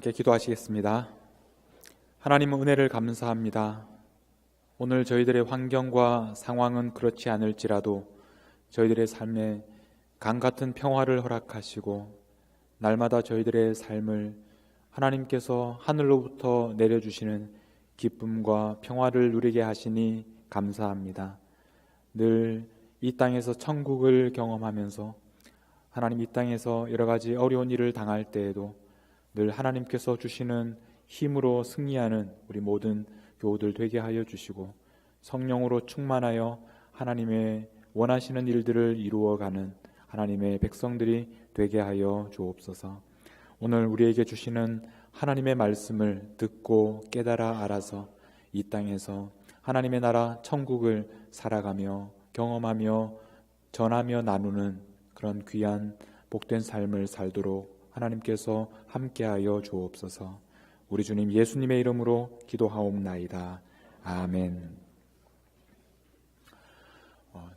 함께 기도하시겠습니다. 하나님 은혜를 감사합니다. 오늘 저희들의 환경과 상황은 그렇지 않을지라도 저희들의 삶에 강같은 평화를 허락하시고 날마다 저희들의 삶을 하나님께서 하늘로부터 내려주시는 기쁨과 평화를 누리게 하시니 감사합니다. 늘 이 땅에서 천국을 경험하면서 하나님 이 땅에서 여러 가지 어려운 일을 당할 때에도 늘 하나님께서 주시는 힘으로 승리하는 우리 모든 교우들 되게 하여 주시고 성령으로 충만하여 하나님의 원하시는 일들을 이루어가는 하나님의 백성들이 되게 하여 주옵소서. 오늘 우리에게 주시는 하나님의 말씀을 듣고 깨달아 알아서 이 땅에서 하나님의 나라 천국을 살아가며 경험하며 전하며 나누는 그런 귀한 복된 삶을 살도록 하나님께서 함께하여 주옵소서. 우리 주님 예수님의 이름으로 기도하옵나이다. 아멘.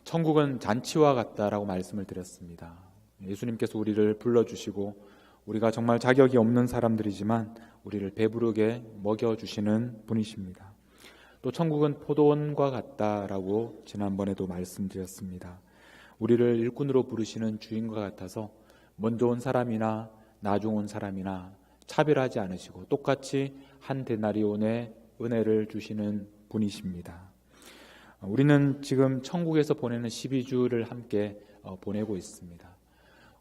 천국은 잔치와 같다라고 말씀을 드렸습니다. 예수님께서 우리를 불러주시고 우리가 정말 자격이 없는 사람들이지만 우리를 배부르게 먹여주시는 분이십니다. 또 천국은 포도원과 같다라고 지난번에도 말씀드렸습니다. 우리를 일꾼으로 부르시는 주인과 같아서 먼저 온 사람이나 나중 온 사람이나 차별하지 않으시고 똑같이 한 데나리온의 은혜를 주시는 분이십니다. 우리는 지금 천국에서 보내는 12주를 함께 보내고 있습니다.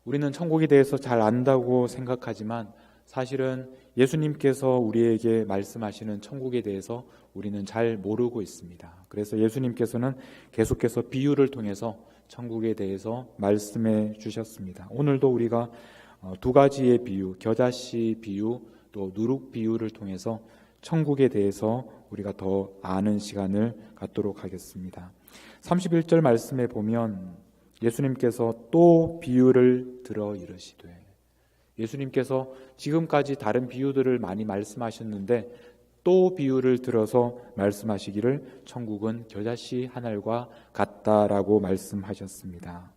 우리는 천국에 대해서 잘 안다고 생각하지만 사실은 예수님께서 우리에게 말씀하시는 천국에 대해서 우리는 잘 모르고 있습니다. 그래서 예수님께서는 계속해서 비유를 통해서 천국에 대해서 말씀해 주셨습니다. 오늘도 우리가 두 가지의 비유, 겨자씨 비유, 또 누룩 비유를 통해서 천국에 대해서 우리가 더 아는 시간을 갖도록 하겠습니다. 31절 말씀에 보면 예수님께서 또 비유를 들어 이르시되, 예수님께서 지금까지 다른 비유들을 많이 말씀하셨는데 또 비유를 들어서 말씀하시기를 천국은 겨자씨 한 알과 같다라고 말씀하셨습니다.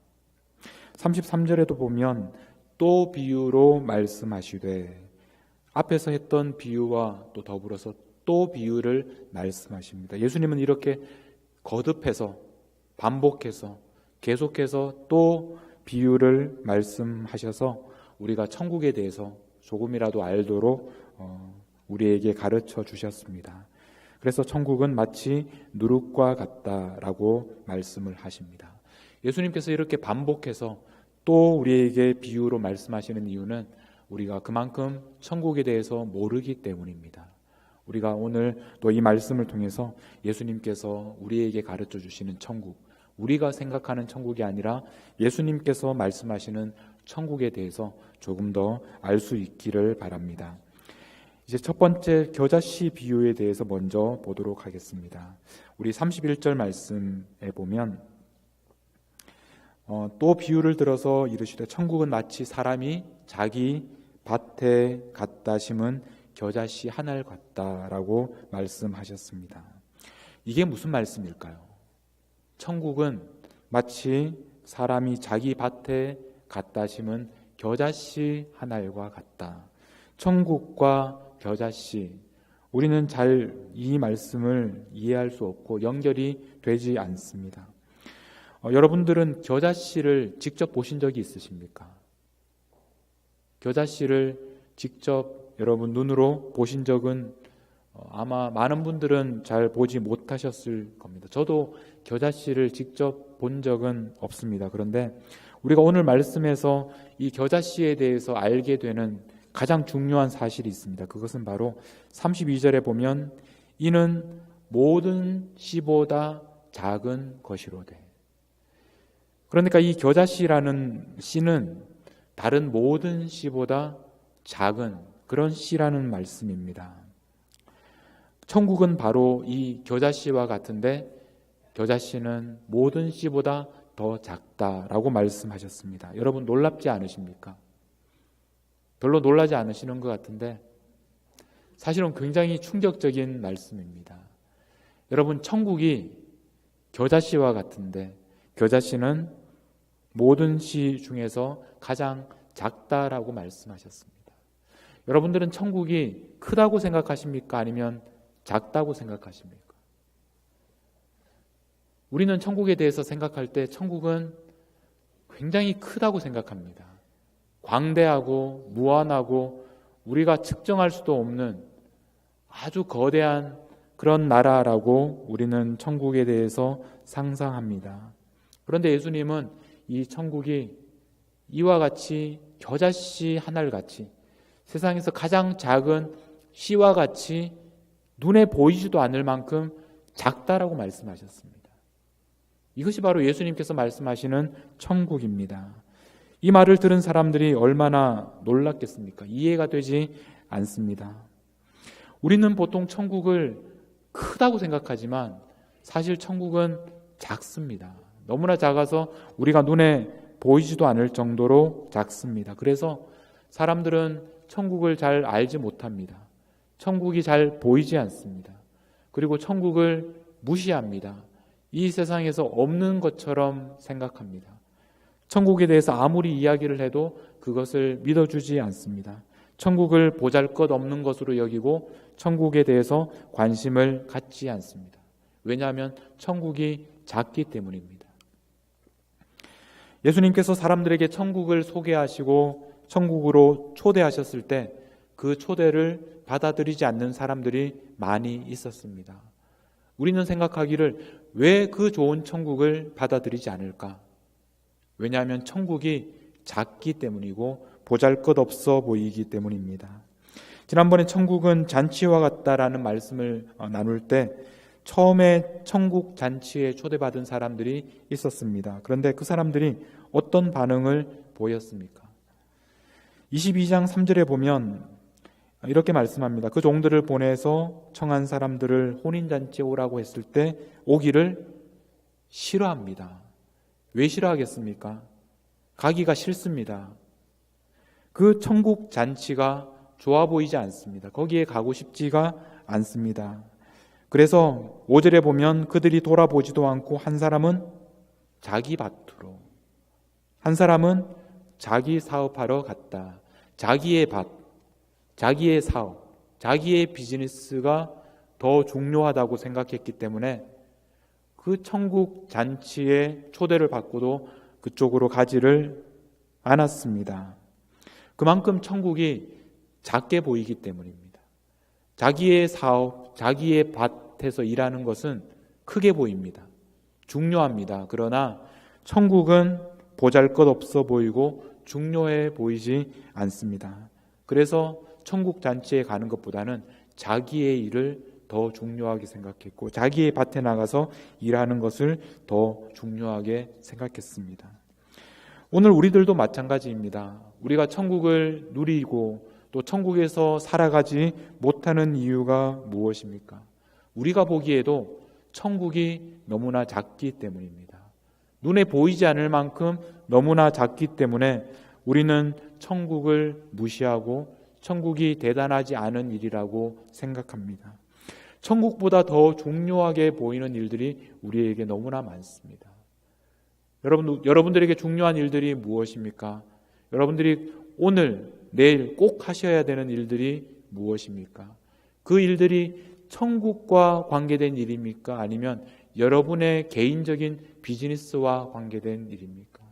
33절에도 보면 또 비유로 말씀하시되, 앞에서 했던 비유와 또 더불어서 또 비유를 말씀하십니다. 예수님은 이렇게 거듭해서 반복해서 계속해서 또 비유를 말씀하셔서 우리가 천국에 대해서 조금이라도 알도록 우리에게 가르쳐 주셨습니다. 그래서 천국은 마치 누룩과 같다라고 말씀을 하십니다. 예수님께서 이렇게 반복해서 또 우리에게 비유로 말씀하시는 이유는 우리가 그만큼 천국에 대해서 모르기 때문입니다. 우리가 오늘 또 이 말씀을 통해서 예수님께서 우리에게 가르쳐 주시는 천국, 우리가 생각하는 천국이 아니라 예수님께서 말씀하시는 천국에 대해서 조금 더 알 수 있기를 바랍니다. 이제 첫 번째 겨자씨 비유에 대해서 먼저 보도록 하겠습니다. 우리 31절 말씀에 보면 또 비유를 들어서 이르시되 천국은 마치 사람이 자기 밭에 갖다 심은 겨자씨 한 알 같다라고 말씀하셨습니다. 이게 무슨 말씀일까요? 천국은 마치 사람이 자기 밭에 갖다 심은 겨자씨 한 알과 같다. 천국과 겨자씨, 우리는 잘 이 말씀을 이해할 수 없고 연결이 되지 않습니다. 여러분들은 겨자씨를 직접 보신 적이 있으십니까? 겨자씨를 직접 여러분 눈으로 보신 적은 아마 많은 분들은 잘 보지 못하셨을 겁니다. 저도 겨자씨를 직접 본 적은 없습니다. 그런데 우리가 오늘 말씀에서 이 겨자씨에 대해서 알게 되는 가장 중요한 사실이 있습니다. 그것은 바로 32절에 보면 이는 모든 씨보다 작은 것이로되, 그러니까 이 겨자씨라는 씨는 다른 모든 씨보다 작은 그런 씨라는 말씀입니다. 천국은 바로 이 겨자씨와 같은데 겨자씨는 모든 씨보다 더 작다라고 말씀하셨습니다. 여러분 놀랍지 않으십니까? 별로 놀라지 않으시는 것 같은데 사실은 굉장히 충격적인 말씀입니다. 여러분 천국이 겨자씨와 같은데 겨자씨는 모든 씨 중에서 가장 작다라고 말씀하셨습니다. 여러분들은 천국이 크다고 생각하십니까? 아니면 작다고 생각하십니까? 우리는 천국에 대해서 생각할 때 천국은 굉장히 크다고 생각합니다. 광대하고 무한하고 우리가 측정할 수도 없는 아주 거대한 그런 나라라고 우리는 천국에 대해서 상상합니다. 그런데 예수님은 이 천국이 이와 같이 겨자씨 한 알같이 세상에서 가장 작은 씨와 같이 눈에 보이지도 않을 만큼 작다라고 말씀하셨습니다. 이것이 바로 예수님께서 말씀하시는 천국입니다. 이 말을 들은 사람들이 얼마나 놀랐겠습니까? 이해가 되지 않습니다. 우리는 보통 천국을 크다고 생각하지만 사실 천국은 작습니다. 너무나 작아서 우리가 눈에 보이지도 않을 정도로 작습니다. 그래서 사람들은 천국을 잘 알지 못합니다. 천국이 잘 보이지 않습니다. 그리고 천국을 무시합니다. 이 세상에서 없는 것처럼 생각합니다. 천국에 대해서 아무리 이야기를 해도 그것을 믿어주지 않습니다. 천국을 보잘것없는 것으로 여기고 천국에 대해서 관심을 갖지 않습니다. 왜냐하면 천국이 작기 때문입니다. 예수님께서 사람들에게 천국을 소개하시고 천국으로 초대하셨을 때 그 초대를 받아들이지 않는 사람들이 많이 있었습니다. 우리는 생각하기를 왜 그 좋은 천국을 받아들이지 않을까? 왜냐하면 천국이 작기 때문이고 보잘것없어 보이기 때문입니다. 지난번에 천국은 잔치와 같다라는 말씀을 나눌 때 처음에 천국 잔치에 초대받은 사람들이 있었습니다. 그런데 그 사람들이 어떤 반응을 보였습니까? 22장 3절에 보면 이렇게 말씀합니다. 그 종들을 보내서 청한 사람들을 혼인잔치에 오라고 했을 때 오기를 싫어합니다. 왜 싫어하겠습니까? 가기가 싫습니다. 그 천국 잔치가 좋아 보이지 않습니다. 거기에 가고 싶지가 않습니다. 그래서 5절에 보면 그들이 돌아보지도 않고 한 사람은 자기 밭으로, 한 사람은 자기 사업하러 갔다. 자기의 밭, 자기의 사업, 자기의 비즈니스가 더 중요하다고 생각했기 때문에 그 천국 잔치에 초대를 받고도 그쪽으로 가지를 않았습니다. 그만큼 천국이 작게 보이기 때문입니다. 자기의 사업, 자기의 밭에서 일하는 것은 크게 보입니다. 중요합니다. 그러나 천국은 보잘것없어 보이고 중요해 보이지 않습니다. 그래서 천국 잔치에 가는 것보다는 자기의 일을 더 중요하게 생각했고 자기의 밭에 나가서 일하는 것을 더 중요하게 생각했습니다. 오늘 우리들도 마찬가지입니다. 우리가 천국을 누리고 또 천국에서 살아가지 못하는 이유가 무엇입니까? 우리가 보기에도 천국이 너무나 작기 때문입니다. 눈에 보이지 않을 만큼 너무나 작기 때문에 우리는 천국을 무시하고 천국이 대단하지 않은 일이라고 생각합니다. 천국보다 더 중요하게 보이는 일들이 우리에게 너무나 많습니다. 여러분들에게 중요한 일들이 무엇입니까? 여러분들이 오늘, 내일 꼭 하셔야 되는 일들이 무엇입니까? 그 일들이 천국과 관계된 일입니까? 아니면 여러분의 개인적인 비즈니스와 관계된 일입니까?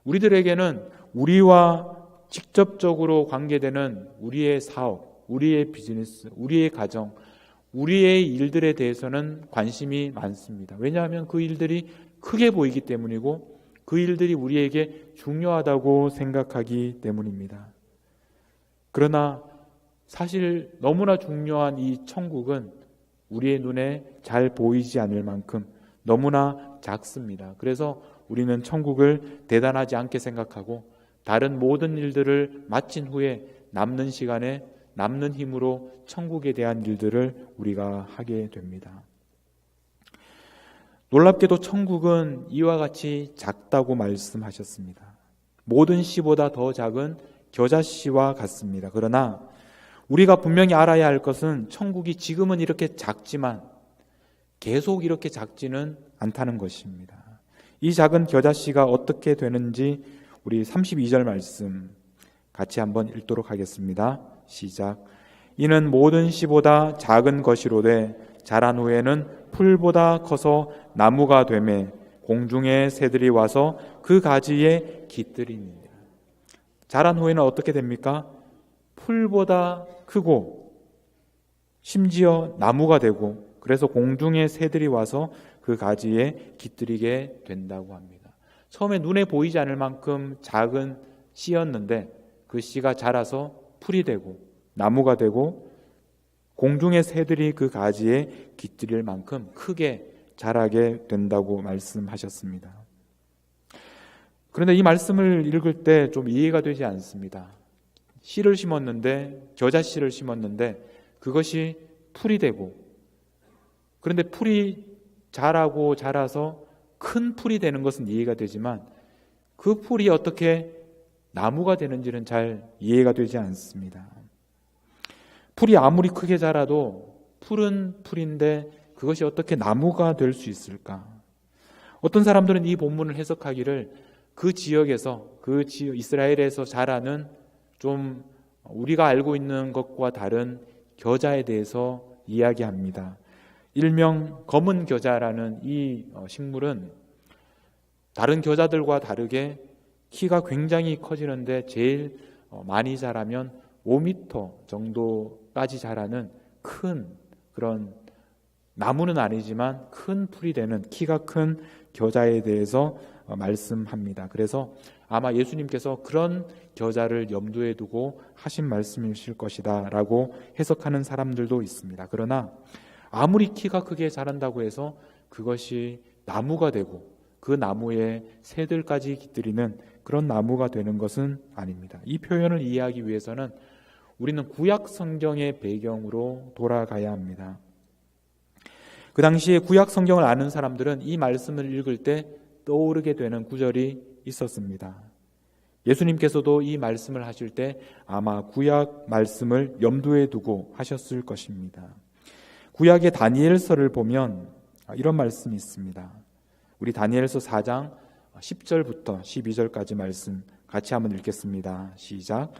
우리들에게는 우리와 직접적으로 관계되는 우리의 사업, 우리의 비즈니스, 우리의 가정, 우리의 일들에 대해서는 관심이 많습니다. 왜냐하면 그 일들이 크게 보이기 때문이고 그 일들이 우리에게 중요하다고 생각하기 때문입니다. 그러나 사실 너무나 중요한 이 천국은 우리의 눈에 잘 보이지 않을 만큼 너무나 작습니다. 그래서 우리는 천국을 대단하지 않게 생각하고 다른 모든 일들을 마친 후에 남는 시간에 남는 힘으로 천국에 대한 일들을 우리가 하게 됩니다. 놀랍게도 천국은 이와 같이 작다고 말씀하셨습니다. 모든 씨보다 더 작은 겨자씨와 같습니다. 그러나 우리가 분명히 알아야 할 것은 천국이 지금은 이렇게 작지만 계속 이렇게 작지는 않다는 것입니다. 이 작은 겨자씨가 어떻게 되는지 우리 32절 말씀 같이 한번 읽도록 하겠습니다. 시작. 이는 모든 씨보다 작은 것이로되 자란 후에는 풀보다 커서 나무가 되매 공중의 새들이 와서 그 가지에 깃들이니라. 자란 후에는 어떻게 됩니까? 풀보다 크고 심지어 나무가 되고, 그래서 공중의 새들이 와서 그 가지에 깃들이게 된다고 합니다. 처음에 눈에 보이지 않을 만큼 작은 씨였는데 그 씨가 자라서 풀이 되고 나무가 되고 공중의 새들이 그 가지에 깃들일 만큼 크게 자라게 된다고 말씀하셨습니다. 그런데 이 말씀을 읽을 때 좀 이해가 되지 않습니다. 씨를 심었는데, 겨자씨를 심었는데 그것이 풀이 되고, 그런데 풀이 자라고 자라서 큰 풀이 되는 것은 이해가 되지만 그 풀이 어떻게 나무가 되는지는 잘 이해가 되지 않습니다. 풀이 아무리 크게 자라도 풀은 풀인데 그것이 어떻게 나무가 될 수 있을까? 어떤 사람들은 이 본문을 해석하기를 그 지역에서, 이스라엘에서 자라는 좀 우리가 알고 있는 것과 다른 겨자에 대해서 이야기합니다. 일명 검은 겨자라는 이 식물은 다른 겨자들과 다르게 키가 굉장히 커지는데 제일 많이 자라면 5m 정도까지 자라는 큰 그런, 나무는 아니지만 큰 풀이 되는 키가 큰 겨자에 대해서 말씀합니다. 그래서 아마 예수님께서 그런 겨자를 염두에 두고 하신 말씀이실 것이다 라고 해석하는 사람들도 있습니다. 그러나 아무리 키가 크게 자란다고 해서 그것이 나무가 되고 그 나무에 새들까지 깃들이는 그런 나무가 되는 것은 아닙니다. 이 표현을 이해하기 위해서는 우리는 구약 성경의 배경으로 돌아가야 합니다. 그 당시에 구약 성경을 아는 사람들은 이 말씀을 읽을 때 떠오르게 되는 구절이 있었습니다. 예수님께서도 이 말씀을 하실 때 아마 구약 말씀을 염두에 두고 하셨을 것입니다. 구약의 다니엘서를 보면 이런 말씀이 있습니다. 우리 다니엘서 4장 10절부터 12절까지 말씀 같이 한번 읽겠습니다. 시작.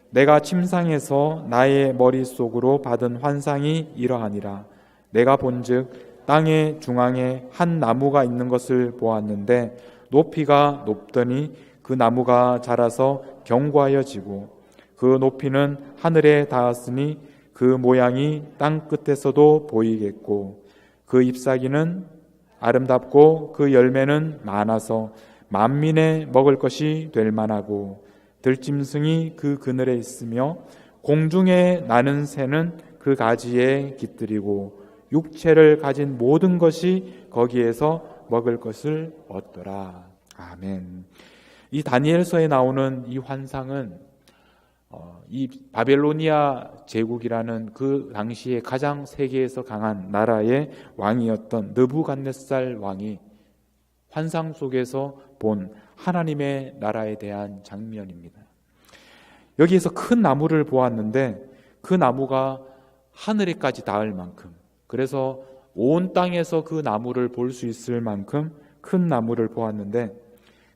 내가 침상에서 나의 머릿속으로 받은 환상이 이러하니라. 내가 본즉 땅의 중앙에 한 나무가 있는 것을 보았는데 높이가 높더니 그 나무가 자라서 견고하여지고 그 높이는 하늘에 닿았으니 그 모양이 땅 끝에서도 보이겠고 그 잎사귀는 아름답고 그 열매는 많아서 만민의 먹을 것이 될 만하고 들짐승이 그 그늘에 있으며 공중에 나는 새는 그 가지에 깃들이고 육체를 가진 모든 것이 거기에서 먹을 것을 얻더라. 아멘. 이 다니엘서에 나오는 이 환상은 이 바벨로니아 제국이라는 그 당시에 가장 세계에서 강한 나라의 왕이었던 느부갓네살 왕이 환상 속에서 본 하나님의 나라에 대한 장면입니다. 여기에서 큰 나무를 보았는데 그 나무가 하늘에까지 닿을 만큼, 그래서 온 땅에서 그 나무를 볼 수 있을 만큼 큰 나무를 보았는데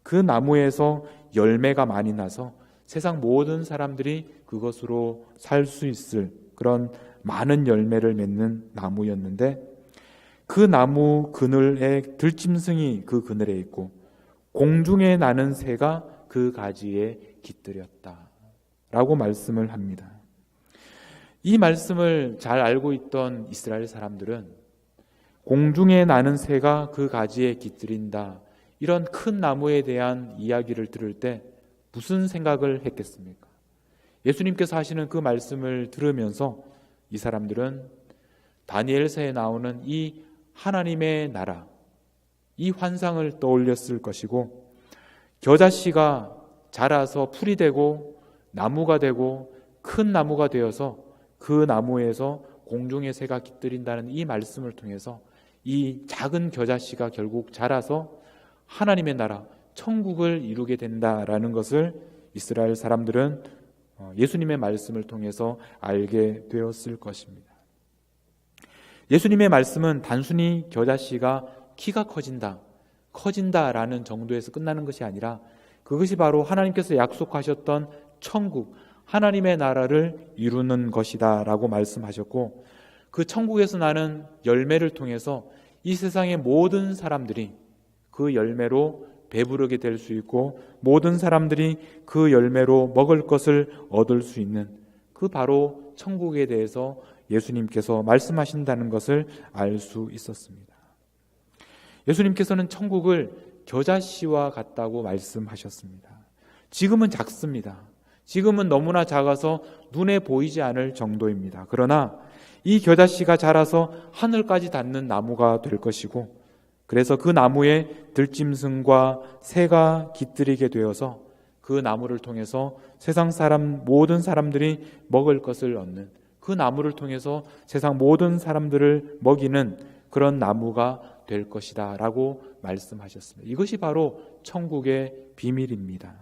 그 나무에서 열매가 많이 나서 세상 모든 사람들이 그것으로 살 수 있을 그런 많은 열매를 맺는 나무였는데 그 나무 그늘에 들짐승이 그 그늘에 있고 공중에 나는 새가 그 가지에 깃들였다 라고 말씀을 합니다. 이 말씀을 잘 알고 있던 이스라엘 사람들은 공중에 나는 새가 그 가지에 깃들인다, 이런 큰 나무에 대한 이야기를 들을 때 무슨 생각을 했겠습니까? 예수님께서 하시는 그 말씀을 들으면서 이 사람들은 다니엘서에 나오는 이 하나님의 나라, 이 환상을 떠올렸을 것이고 겨자씨가 자라서 풀이 되고 나무가 되고 큰 나무가 되어서 그 나무에서 공중의 새가 깃들인다는 이 말씀을 통해서 이 작은 겨자씨가 결국 자라서 하나님의 나라, 천국을 이루게 된다라는 것을 이스라엘 사람들은 예수님의 말씀을 통해서 알게 되었을 것입니다. 예수님의 말씀은 단순히 겨자씨가 키가 커진다라는 정도에서 끝나는 것이 아니라 그것이 바로 하나님께서 약속하셨던 천국, 하나님의 나라를 이루는 것이다 라고 말씀하셨고, 그 천국에서 나는 열매를 통해서 이 세상의 모든 사람들이 그 열매로 배부르게 될 수 있고, 모든 사람들이 그 열매로 먹을 것을 얻을 수 있는, 그 바로 천국에 대해서 예수님께서 말씀하신다는 것을 알 수 있었습니다. 예수님께서는 천국을 겨자씨와 같다고 말씀하셨습니다. 지금은 작습니다. 지금은 너무나 작아서 눈에 보이지 않을 정도입니다. 그러나 이 겨자씨가 자라서 하늘까지 닿는 나무가 될 것이고, 그래서 그 나무에 들짐승과 새가 깃들이게 되어서 그 나무를 통해서 세상 사람, 모든 사람들이 먹을 것을 얻는, 그 나무를 통해서 세상 모든 사람들을 먹이는 그런 나무가 될 것이다 라고 말씀하셨습니다. 이것이 바로 천국의 비밀입니다.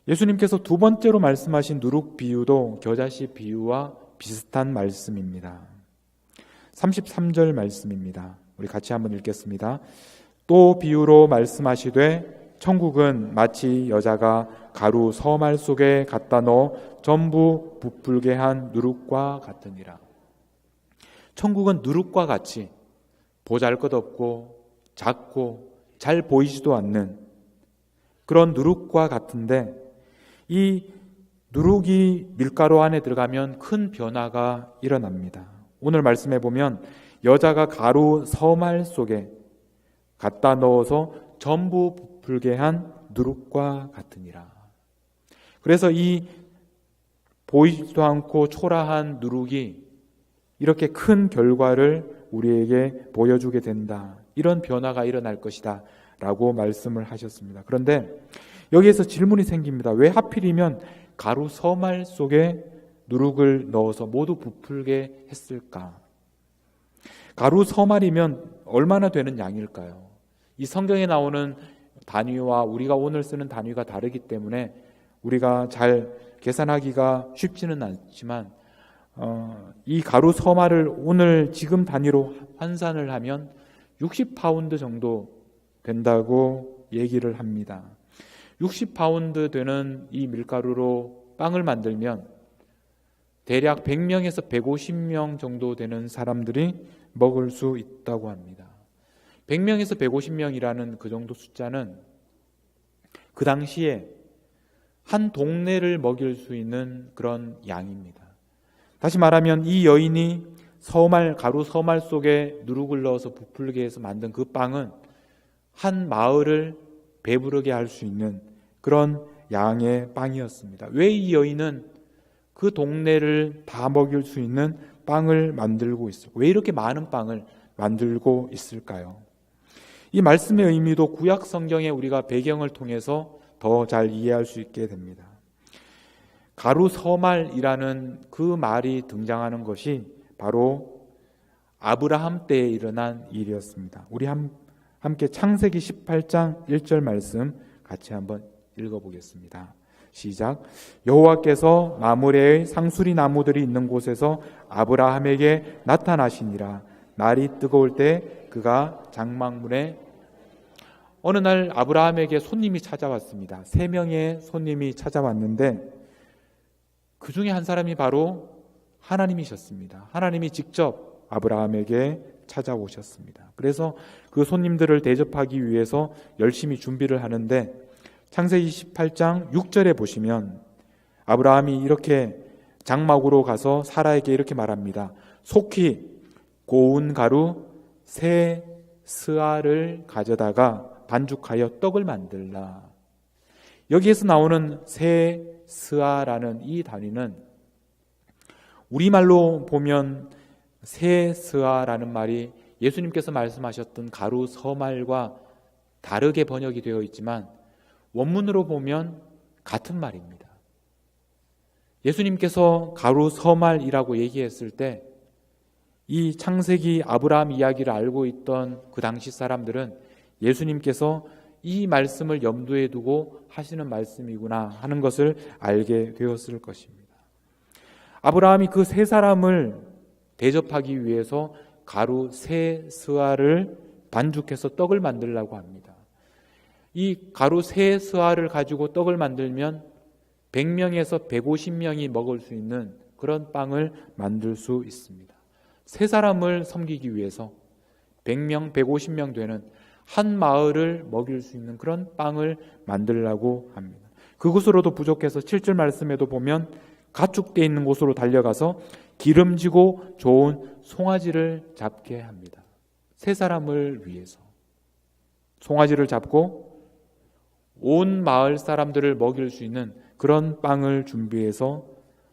예수님께서 두 번째로 말씀하신 누룩 비유도 겨자씨 비유와 비슷한 말씀입니다. 33절 말씀입니다. 우리 같이 한번 읽겠습니다. 또 비유로 말씀하시되 천국은 마치 여자가 가루 서말 속에 갖다 넣어 전부 부풀게 한 누룩과 같으니라. 천국은 누룩과 같이 보잘것없고 작고 잘 보이지도 않는 그런 누룩과 같은데, 이 누룩이 밀가루 안에 들어가면 큰 변화가 일어납니다. 오늘 말씀해 보면 여자가 가루 서말 속에 갖다 넣어서 전부 부풀게 한 누룩과 같으니라. 그래서 이 보이지도 않고 초라한 누룩이 이렇게 큰 결과를 우리에게 보여주게 된다, 이런 변화가 일어날 것이다 라고 말씀을 하셨습니다. 그런데 여기에서 질문이 생깁니다. 왜 하필이면 가루 서말 속에 누룩을 넣어서 모두 부풀게 했을까? 가루 서말이면 얼마나 되는 양일까요? 이 성경에 나오는 단위와 우리가 오늘 쓰는 단위가 다르기 때문에 우리가 잘 계산하기가 쉽지는 않지만, 이 가루 서말을 오늘 지금 단위로 환산을 하면 60파운드 정도 된다고 얘기를 합니다. 60파운드 되는 이 밀가루로 빵을 만들면 대략 100명에서 150명 정도 되는 사람들이 먹을 수 있다고 합니다. 100명에서 150명이라는 그 정도 숫자는 그 당시에 한 동네를 먹일 수 있는 그런 양입니다. 다시 말하면 이 여인이 가루 서말 속에 누룩을 넣어서 부풀게 해서 만든 그 빵은 한 마을을 배부르게 할 수 있는 그런 양의 빵이었습니다. 왜 이 여인은 그 동네를 다 먹일 수 있는 빵을 만들고 있을까요? 왜 이렇게 많은 빵을 만들고 있을까요? 이 말씀의 의미도 구약 성경에 우리가 배경을 통해서 더 잘 이해할 수 있게 됩니다. 가루 서말이라는 그 말이 등장하는 것이 바로 아브라함 때에 일어난 일이었습니다. 우리 함께 창세기 18장 1절 말씀 같이 한번 읽어보겠습니다. 시작. 여호와께서 마므레의 상수리 나무들이 있는 곳에서 아브라함에게 나타나시니라. 날이 뜨거울 때 그가 장막문에, 어느 날 아브라함에게 손님이 찾아왔습니다. 3명의 손님이 찾아왔는데 그 중에 한 사람이 바로 하나님이셨습니다. 하나님이 직접 아브라함에게 찾아오셨습니다. 그래서 그 손님들을 대접하기 위해서 열심히 준비를 하는데, 창세기 18장 6절에 보시면 아브라함이 이렇게 장막으로 가서 사라에게 이렇게 말합니다. 속히 고운 가루 세 스아를 가져다가 반죽하여 떡을 만들라. 여기에서 나오는 세 스아라는 이 단위는 우리말로 보면 세 스아라는 말이 예수님께서 말씀하셨던 가루 서말과 다르게 번역이 되어 있지만 원문으로 보면 같은 말입니다. 예수님께서 가루 서말이라고 얘기했을 때 이 창세기 아브라함 이야기를 알고 있던 그 당시 사람들은 예수님께서 이 말씀을 염두에 두고 하시는 말씀이구나 하는 것을 알게 되었을 것입니다. 아브라함이 그 세 사람을 대접하기 위해서 가루 세 스아를 반죽해서 떡을 만들려고 합니다. 이 가루 3스와를 가지고 떡을 만들면 100명에서 150명이 먹을 수 있는 그런 빵을 만들 수 있습니다. 3사람을 섬기기 위해서 100명, 150명 되는 한 마을을 먹일 수 있는 그런 빵을 만들라고 합니다. 그곳으로도 부족해서 7절 말씀에도 보면 가축대 있는 곳으로 달려가서 기름지고 좋은 송아지를 잡게 합니다. 3사람을 위해서 송아지를 잡고 온 마을 사람들을 먹일 수 있는 그런 빵을 준비해서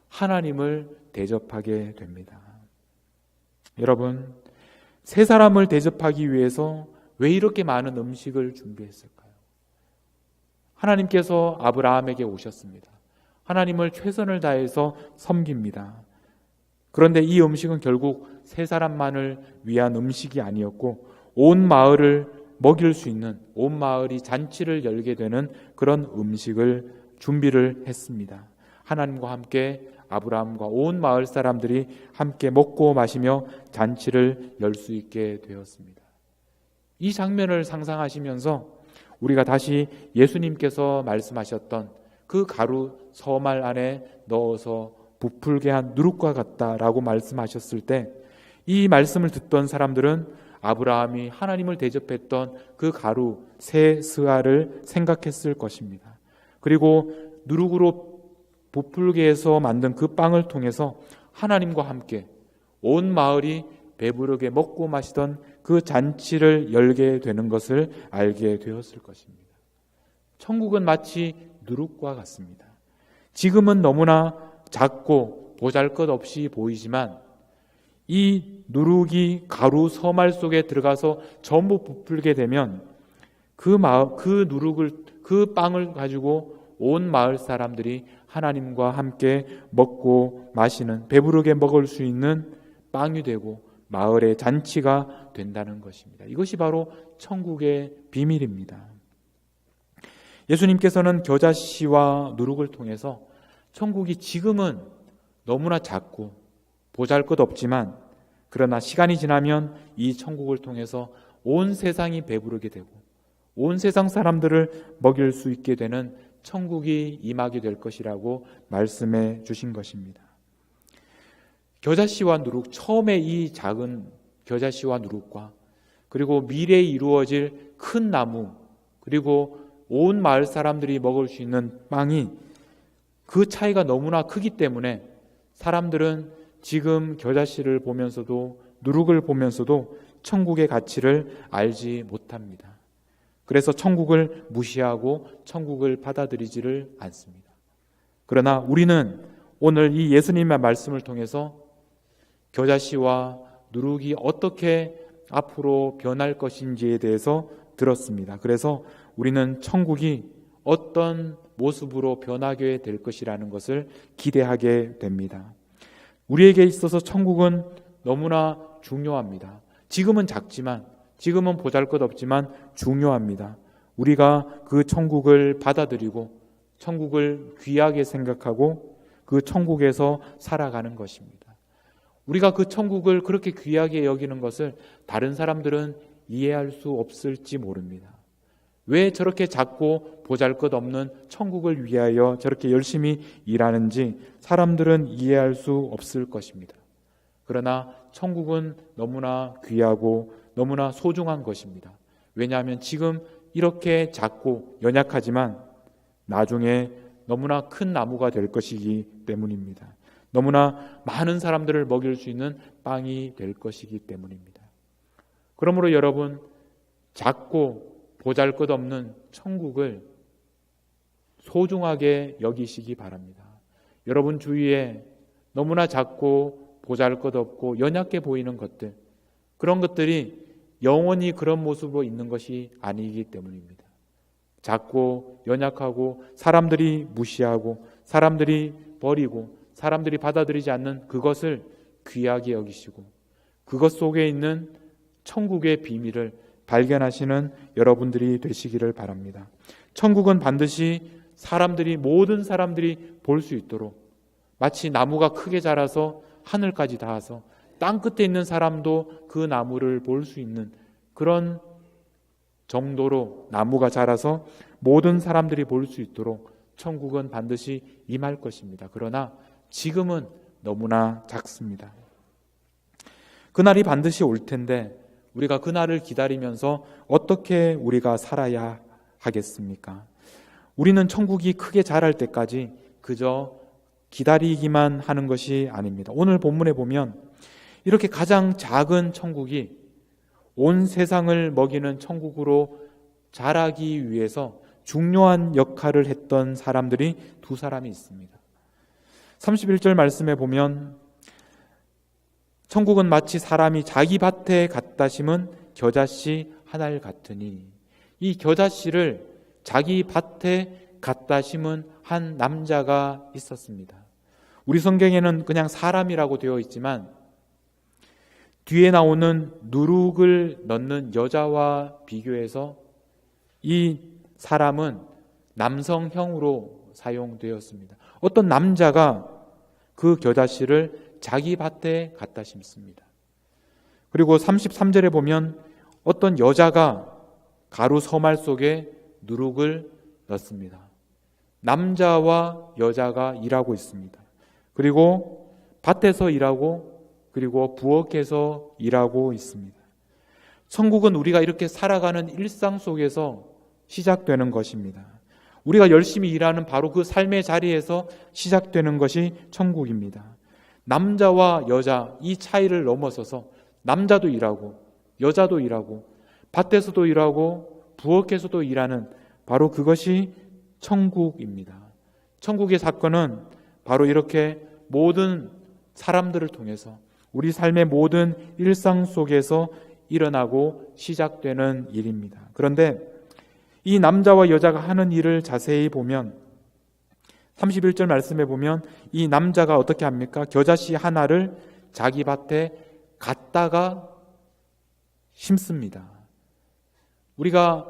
하나님을 대접하게 됩니다. 여러분, 3사람을 대접하기 위해서 왜 이렇게 많은 음식을 준비했을까요? 하나님께서 아브라함에게 오셨습니다. 하나님을 최선을 다해서 섬깁니다. 그런데 이 음식은 결국 3사람만을 위한 음식이 아니었고 온 마을을 먹일 수 있는, 온 마을이 잔치를 열게 되는 그런 음식을 준비를 했습니다. 하나님과 함께 아브라함과 온 마을 사람들이 함께 먹고 마시며 잔치를 열 수 있게 되었습니다. 이 장면을 상상하시면서 우리가 다시 예수님께서 말씀하셨던 그 가루 서말 안에 넣어서 부풀게 한 누룩과 같다라고 말씀하셨을 때 이 말씀을 듣던 사람들은 아브라함이 하나님을 대접했던 그 가루 3스와를 생각했을 것입니다. 그리고 누룩으로 부풀게 해서 만든 그 빵을 통해서 하나님과 함께 온 마을이 배부르게 먹고 마시던 그 잔치를 열게 되는 것을 알게 되었을 것입니다. 천국은 마치 누룩과 같습니다. 지금은 너무나 작고 보잘것없이 보이지만 이 누룩이 가루 서말 속에 들어가서 전부 부풀게 되면 그 빵을 가지고 온 마을 사람들이 하나님과 함께 먹고 마시는, 배부르게 먹을 수 있는 빵이 되고 마을의 잔치가 된다는 것입니다. 이것이 바로 천국의 비밀입니다. 예수님께서는 겨자씨와 누룩을 통해서 천국이 지금은 너무나 작고 보잘것없지만 그러나 시간이 지나면 이 천국을 통해서 온 세상이 배부르게 되고 온 세상 사람들을 먹일 수 있게 되는 천국이 임하게 될 것이라고 말씀해 주신 것입니다. 겨자씨와 누룩, 처음에 이 작은 겨자씨와 누룩과 그리고 미래에 이루어질 큰 나무, 그리고 온 마을 사람들이 먹을 수 있는 빵이 그 차이가 너무나 크기 때문에 사람들은 지금 겨자씨를 보면서도 누룩을 보면서도 천국의 가치를 알지 못합니다. 그래서 천국을 무시하고 천국을 받아들이지를 않습니다. 그러나 우리는 오늘 이 예수님의 말씀을 통해서 겨자씨와 누룩이 어떻게 앞으로 변할 것인지에 대해서 들었습니다. 그래서 우리는 천국이 어떤 모습으로 변하게 될 것이라는 것을 기대하게 됩니다. 우리에게 있어서 천국은 너무나 중요합니다. 지금은 작지만, 지금은 보잘것없지만 중요합니다. 우리가 그 천국을 받아들이고 천국을 귀하게 생각하고 그 천국에서 살아가는 것입니다. 우리가 그 천국을 그렇게 귀하게 여기는 것을 다른 사람들은 이해할 수 없을지 모릅니다. 왜 저렇게 작고 보잘것없는 천국을 위하여 저렇게 열심히 일하는지 사람들은 이해할 수 없을 것입니다. 그러나 천국은 너무나 귀하고 너무나 소중한 것입니다. 왜냐하면 지금 이렇게 작고 연약하지만 나중에 너무나 큰 나무가 될 것이기 때문입니다. 너무나 많은 사람들을 먹일 수 있는 빵이 될 것이기 때문입니다. 그러므로 여러분, 작고 보잘것없는 천국을 소중하게 여기시기 바랍니다. 여러분 주위에 너무나 작고 보잘것없고 연약해 보이는 것들, 그런 것들이 영원히 그런 모습으로 있는 것이 아니기 때문입니다. 작고 연약하고 사람들이 무시하고 사람들이 버리고 사람들이 받아들이지 않는 그것을 귀하게 여기시고 그것 속에 있는 천국의 비밀을 발견하시는 여러분들이 되시기를 바랍니다. 천국은 반드시 모든 사람들이 볼 수 있도록 마치 나무가 크게 자라서 하늘까지 닿아서 땅 끝에 있는 사람도 그 나무를 볼 수 있는 그런 정도로 나무가 자라서 모든 사람들이 볼 수 있도록 천국은 반드시 임할 것입니다. 그러나 지금은 너무나 작습니다. 그날이 반드시 올 텐데 우리가 그날을 기다리면서 어떻게 우리가 살아야 하겠습니까? 우리는 천국이 크게 자랄 때까지 그저 기다리기만 하는 것이 아닙니다. 오늘 본문에 보면 이렇게 가장 작은 천국이 온 세상을 먹이는 천국으로 자라기 위해서 중요한 역할을 했던 사람들이 두 사람이 있습니다. 31절 말씀에 보면 천국은 마치 사람이 자기 밭에 갖다 심은 겨자씨 하나를 같으니, 이 겨자씨를 자기 밭에 갖다 심은 한 남자가 있었습니다. 우리 성경에는 그냥 사람이라고 되어 있지만 뒤에 나오는 누룩을 넣는 여자와 비교해서 이 사람은 남성형으로 사용되었습니다. 어떤 남자가 그 겨자씨를 자기 밭에 갖다 심습니다. 그리고 33절에 보면 어떤 여자가 가루 서말 속에 누룩을 넣습니다. 남자와 여자가 일하고 있습니다. 그리고 밭에서 일하고 그리고 부엌에서 일하고 있습니다. 천국은 우리가 이렇게 살아가는 일상 속에서 시작되는 것입니다. 우리가 열심히 일하는 바로 그 삶의 자리에서 시작되는 것이 천국입니다. 남자와 여자 이 차이를 넘어서서 남자도 일하고 여자도 일하고 밭에서도 일하고 부엌에서도 일하는 바로 그것이 천국입니다. 천국의 사건은 바로 이렇게 모든 사람들을 통해서 우리 삶의 모든 일상 속에서 일어나고 시작되는 일입니다. 그런데 이 남자와 여자가 하는 일을 자세히 보면 31절 말씀에 보면 이 남자가 어떻게 합니까? 겨자씨 하나를 자기 밭에 갖다가 심습니다. 우리가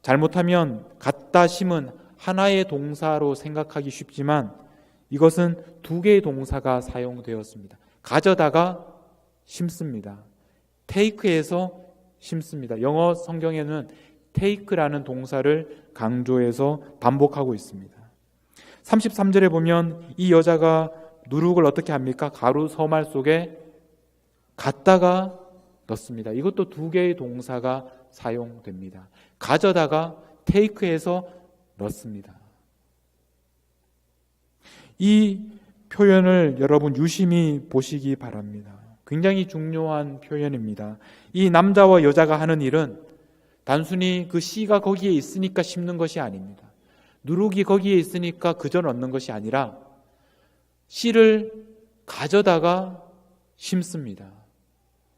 잘못하면 갖다 심은 하나의 동사로 생각하기 쉽지만 이것은 두 개의 동사가 사용되었습니다. 가져다가 심습니다. 테이크해서 심습니다. 영어 성경에는 테이크라는 동사를 강조해서 반복하고 있습니다. 33절에 보면 이 여자가 누룩을 어떻게 합니까? 가루 서말 속에 갖다가 넣습니다. 이것도 두 개의 동사가 사용됩니다. 가져다가 테이크해서 넣습니다. 이 표현을 여러분 유심히 보시기 바랍니다. 굉장히 중요한 표현입니다. 이 남자와 여자가 하는 일은 단순히 그 씨가 거기에 있으니까 심는 것이 아닙니다. 누룩이 거기에 있으니까 그저 넣는 것이 아니라 씨를 가져다가 심습니다.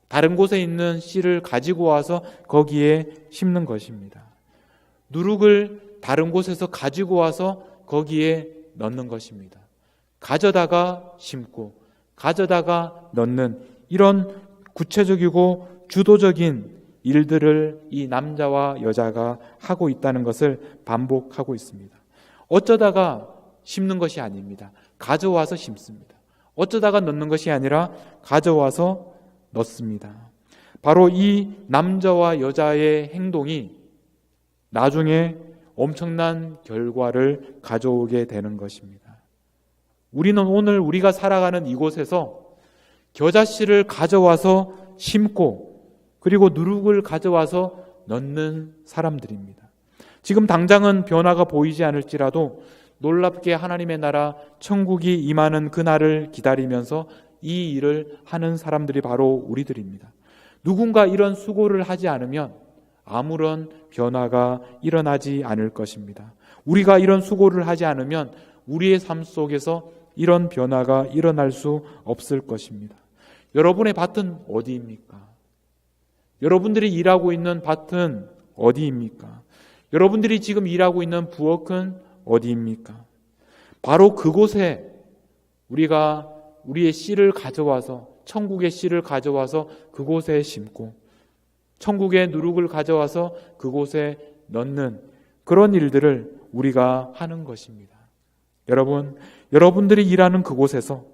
다른 곳에 있는 씨를 가지고 와서 거기에 심는 것입니다. 누룩을 다른 곳에서 가지고 와서 거기에 넣는 것입니다. 가져다가 심고 가져다가 넣는 이런 구체적이고 주도적인 일들을 이 남자와 여자가 하고 있다는 것을 반복하고 있습니다. 어쩌다가 심는 것이 아닙니다. 가져와서 심습니다. 어쩌다가 넣는 것이 아니라 가져와서 넣습니다. 바로 이 남자와 여자의 행동이 나중에 엄청난 결과를 가져오게 되는 것입니다. 우리는 오늘 우리가 살아가는 이곳에서 겨자씨를 가져와서 심고 그리고 누룩을 가져와서 넣는 사람들입니다. 지금 당장은 변화가 보이지 않을지라도 놀랍게 하나님의 나라 천국이 임하는 그날을 기다리면서 이 일을 하는 사람들이 바로 우리들입니다. 누군가 이런 수고를 하지 않으면 아무런 변화가 일어나지 않을 것입니다. 우리가 이런 수고를 하지 않으면 우리의 삶 속에서 이런 변화가 일어날 수 없을 것입니다. 여러분의 밭은 어디입니까? 여러분들이 일하고 있는 밭은 어디입니까? 여러분들이 지금 일하고 있는 부엌은 어디입니까? 바로 그곳에 우리가 우리의 씨를 가져와서 천국의 씨를 가져와서 그곳에 심고 천국의 누룩을 가져와서 그곳에 넣는 그런 일들을 우리가 하는 것입니다. 여러분, 여러분들이 일하는 그곳에서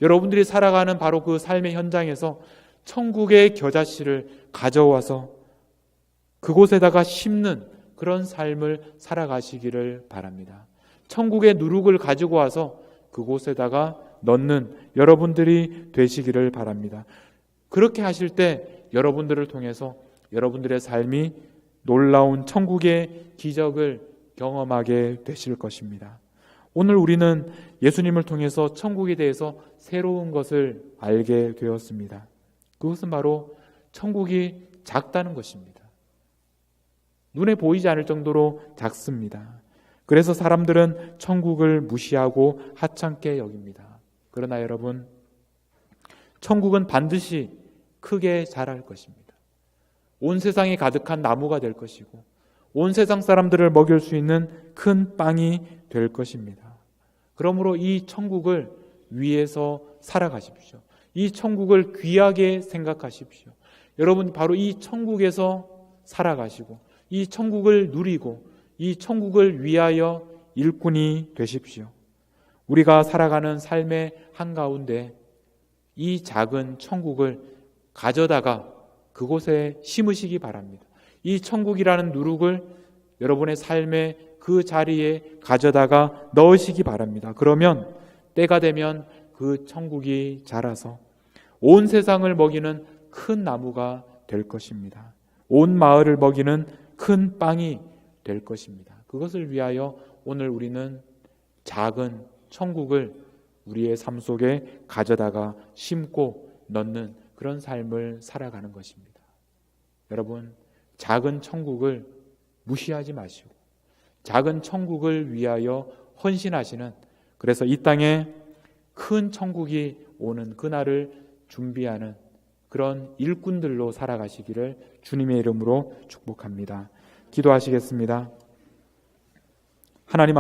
여러분들이 살아가는 바로 그 삶의 현장에서 천국의 겨자씨를 가져와서 그곳에다가 심는 그런 삶을 살아가시기를 바랍니다. 천국의 누룩을 가지고 와서 그곳에다가 넣는 여러분들이 되시기를 바랍니다. 그렇게 하실 때 여러분들을 통해서 여러분들의 삶이 놀라운 천국의 기적을 경험하게 되실 것입니다. 오늘 우리는 예수님을 통해서 천국에 대해서 새로운 것을 알게 되었습니다. 그것은 바로 천국이 작다는 것입니다. 눈에 보이지 않을 정도로 작습니다. 그래서 사람들은 천국을 무시하고 하찮게 여깁니다. 그러나 여러분, 천국은 반드시 크게 자랄 것입니다. 온 세상이 가득한 나무가 될 것이고 온 세상 사람들을 먹일 수 있는 큰 빵이 될 것입니다. 그러므로 이 천국을 위해서 살아가십시오. 이 천국을 귀하게 생각하십시오. 여러분, 바로 이 천국에서 살아가시고 이 천국을 누리고 이 천국을 위하여 일꾼이 되십시오. 우리가 살아가는 삶의 한가운데 이 작은 천국을 가져다가 그곳에 심으시기 바랍니다. 이 천국이라는 누룩을 여러분의 삶의 그 자리에 가져다가 넣으시기 바랍니다. 그러면 때가 되면 그 천국이 자라서 온 세상을 먹이는 큰 나무가 될 것입니다. 온 마을을 먹이는 큰 빵이 될 것입니다. 그것을 위하여 오늘 우리는 작은 천국을 우리의 삶 속에 가져다가 심고 넣는 그런 삶을 살아가는 것입니다. 여러분, 작은 천국을 무시하지 마시고 작은 천국을 위하여 헌신하시는, 그래서 이 땅에 큰 천국이 오는 그날을 준비하는 그런 일꾼들로 살아가시기를 주님의 이름으로 축복합니다. 기도하시겠습니다. 하나님